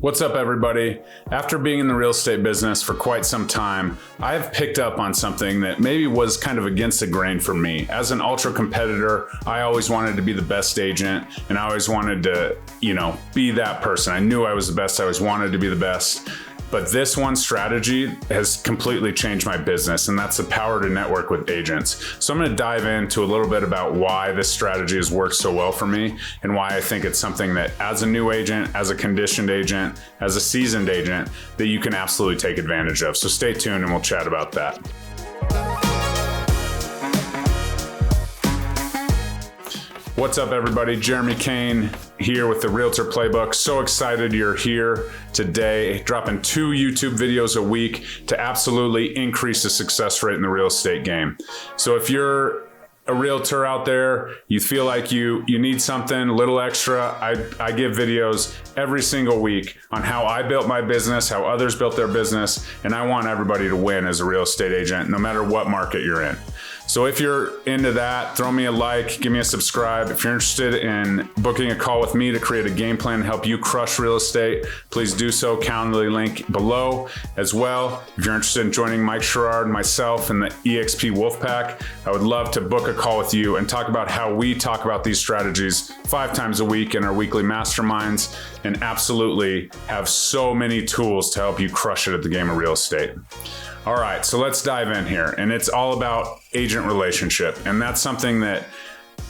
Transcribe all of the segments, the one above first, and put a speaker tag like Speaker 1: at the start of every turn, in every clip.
Speaker 1: What's up, everybody? After being in the real estate business for quite some time, I've picked up on something that maybe was kind of against the grain for me. As an ultra competitor, I always wanted to be the best agent, and I always wanted to, be that person. I knew I was the best. I always wanted to be the best. But this one strategy has completely changed my business, and that's the power to network with agents. So I'm going to dive into a little bit about why this strategy has worked so well for me and why I think it's something that as a new agent, as a conditioned agent, as a seasoned agent, that you can absolutely take advantage of. So stay tuned and we'll chat about that. What's up, everybody? Jeremy Kane here with the Realtor Playbook. So excited you're here today, dropping 2 YouTube videos a week to absolutely increase the success rate in the real estate game. So if you're a realtor out there, you feel like you need something a little extra, I give videos every single week on how I built my business, how others built their business, and I want everybody to win as a real estate agent, no matter what market you're in. So if you're into that, throw me a like, give me a subscribe. If you're interested in booking a call with me to create a game plan to help you crush real estate, please do so. Calendly link below as well. If you're interested in joining Mike Sherrard, myself, and the EXP Wolfpack, I would love to book a call with you and talk about how we talk about these strategies 5 times a week in our weekly masterminds, and absolutely have so many tools to help you crush it at the game of real estate. All right, so let's dive in here. And it's all about agent relationship. And that's something that,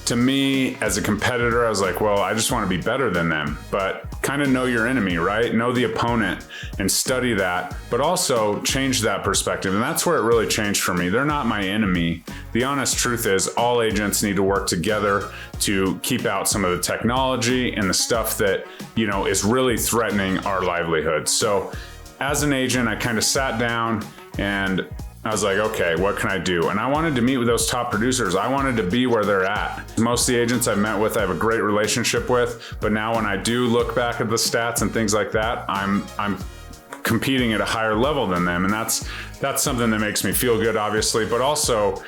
Speaker 1: to me, as a competitor, I was like, well, I just want to be better than them. But kind of know your enemy, right? Know the opponent and study that, but also change that perspective. And that's where it really changed for me. They're not my enemy. The honest truth is all agents need to work together to keep out some of the technology and the stuff that, is really threatening our livelihood. So as an agent, I kind of sat down and I was like, okay, what can I do? And I wanted to meet with those top producers. I wanted to be where they're at. Most of the agents I've met with, I have a great relationship with, but now when I do look back at the stats and things like that, I'm competing at a higher level than them. And that's something that makes me feel good, obviously, but also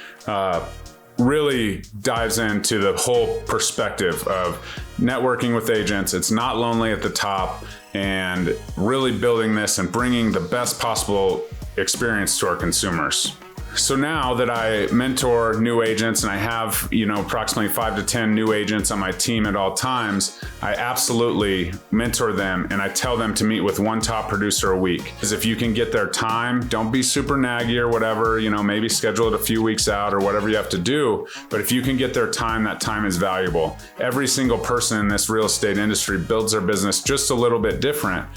Speaker 1: really dives into the whole perspective of networking with agents. It's not lonely at the top, and really building this and bringing the best possible experience to our consumers. So now that I mentor new agents and I have, approximately 5 to 10 new agents on my team at all times, I absolutely mentor them and I tell them to meet with 1 top producer a week. Because if you can get their time, don't be super naggy or whatever, maybe schedule it a few weeks out or whatever you have to do. But if you can get their time, that time is valuable. Every single person in this real estate industry builds their business just a little bit different,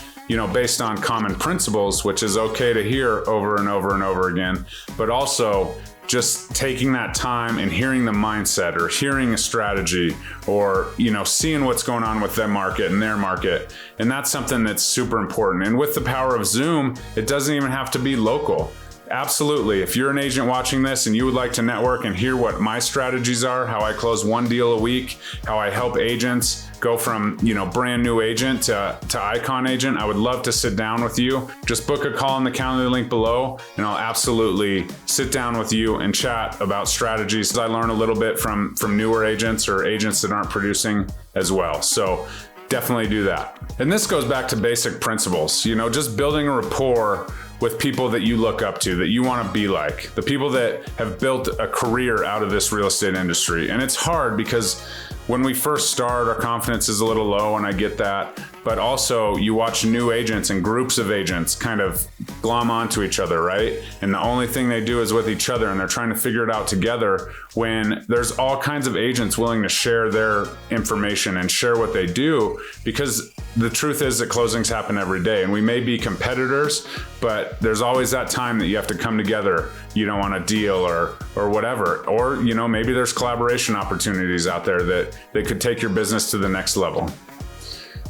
Speaker 1: based on common principles, which is okay to hear over and over and over again, but also just taking that time and hearing the mindset or hearing a strategy or, seeing what's going on with their market and their market. And that's something that's super important. And with the power of Zoom, it doesn't even have to be local. Absolutely. If you're an agent watching this and you would like to network and hear what my strategies are, how I close 1 deal a week, how I help agents go from, brand new agent to icon agent, I would love to sit down with you. Just book a call in the calendar link below and I'll absolutely sit down with you and chat about strategies. I learn a little bit from newer agents or agents that aren't producing as well. So definitely do that. And this goes back to basic principles, just building a rapport with people that you look up to, that you want to be like, the people that have built a career out of this real estate industry. And it's hard because when we first start, our confidence is a little low, and I get that. But also you watch new agents and groups of agents kind of glom onto each other, right? And the only thing they do is with each other, and they're trying to figure it out together, when there's all kinds of agents willing to share their information and share what they do, because the truth is that closings happen every day, and we may be competitors, but there's always that time that you have to come together, on a deal or whatever. Or, maybe there's collaboration opportunities out there that could take your business to the next level.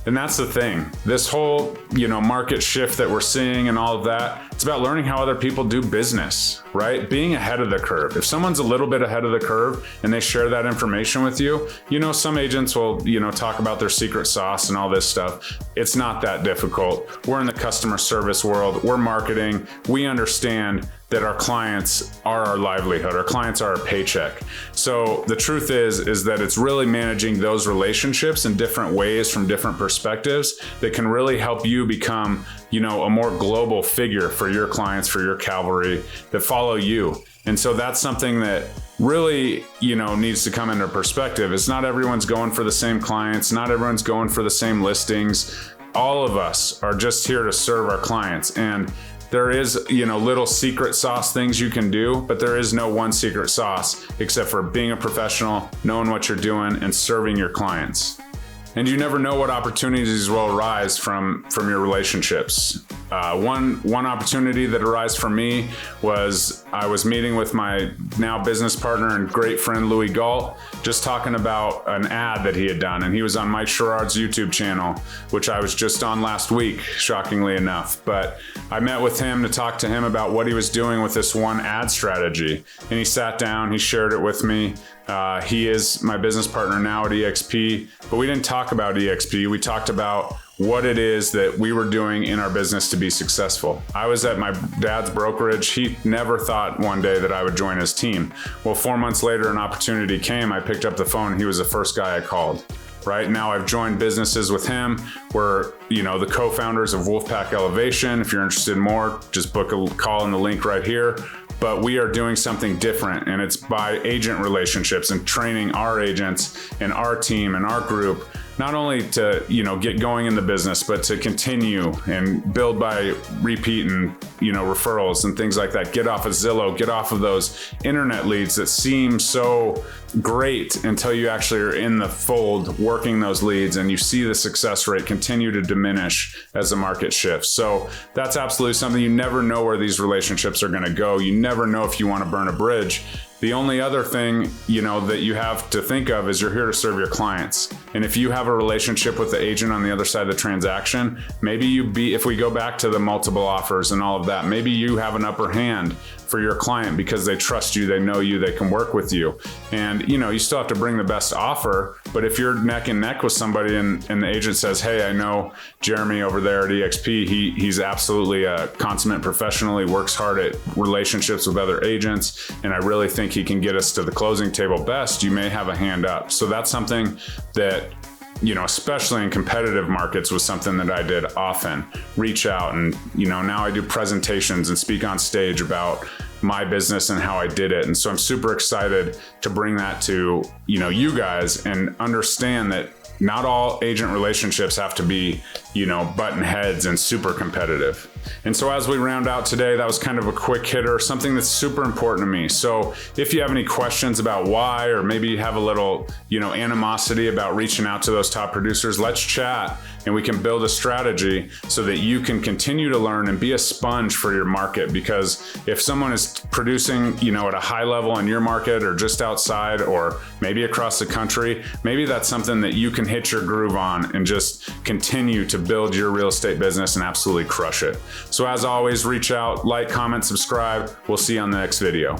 Speaker 1: And that's the thing. This whole, market shift that we're seeing and all of that, it's about learning how other people do business, right? Being ahead of the curve. If someone's a little bit ahead of the curve and they share that information with you, some agents will, talk about their secret sauce and all this stuff. It's not that difficult. We're in the customer service world. We're marketing. We understand that our clients are our livelihood. Our clients are our paycheck. So the truth is that it's really managing those relationships in different ways from different perspectives that can really help you become, a more global figure for your clients, for your cavalry that follow you. And so that's something that really, needs to come into perspective. It's not everyone's going for the same clients. Not everyone's going for the same listings. All of us are just here to serve our clients. And there is, little secret sauce things you can do, but there is no one secret sauce except for being a professional, knowing what you're doing, and serving your clients. And you never know what opportunities will arise from your relationships. One opportunity that arose for me was I was meeting with my now business partner and great friend Louis Galt, just talking about an ad that he had done. And he was on Mike Sherrod's YouTube channel, which I was just on last week, shockingly enough. But I met with him to talk to him about what he was doing with this one ad strategy. And he sat down, he shared it with me. He is my business partner now at EXP, but we didn't talk about EXP. We talked about what it is that we were doing in our business to be successful. I was at my dad's brokerage. He never thought one day that I would join his team. Well, 4 months later, an opportunity came. I picked up the phone. He was the first guy I called. Right now, I've joined businesses with him. We're, the co-founders of Wolfpack Elevation. If you're interested in more, just book a call in the link right here. But we are doing something different, and it's by agent relationships and training our agents and our team and our group, not only to, get going in the business, but to continue and build by repeat and, referrals and things like that. Get off of Zillow, get off of those internet leads that seem so great until you actually are in the fold working those leads, and you see the success rate continue to diminish as the market shifts. So that's absolutely something. You never know where these relationships are going to go. You never know if you want to burn a bridge. The only other thing, that you have to think of is you're here to serve your clients. And if you have a relationship with the agent on the other side of the transaction, maybe if we go back to the multiple offers and all of that, maybe you have an upper hand for your client because they trust you, they know you, they can work with you. And, you still have to bring the best offer, but if you're neck and neck with somebody and the agent says, hey, I know Jeremy over there at EXP, he's absolutely a consummate professional, he works hard at relationships with other agents, and I really think he can get us to the closing table best, you may have a hand up. So that's something that, especially in competitive markets, was something that I did often. Reach out and, now I do presentations and speak on stage about my business and how I did it. And so I'm super excited to bring that to, you guys, and understand that not all agent relationships have to be, button heads and super competitive. And so as we round out today, that was kind of a quick hitter, something that's super important to me. So if you have any questions about why, or maybe you have a little, animosity about reaching out to those top producers, let's chat and we can build a strategy so that you can continue to learn and be a sponge for your market. Because if someone is producing, at a high level in your market or just outside or maybe across the country, maybe that's something that you can hit your groove on and just continue to build your real estate business and absolutely crush it. So as always, reach out, like, comment, subscribe. We'll see you on the next video.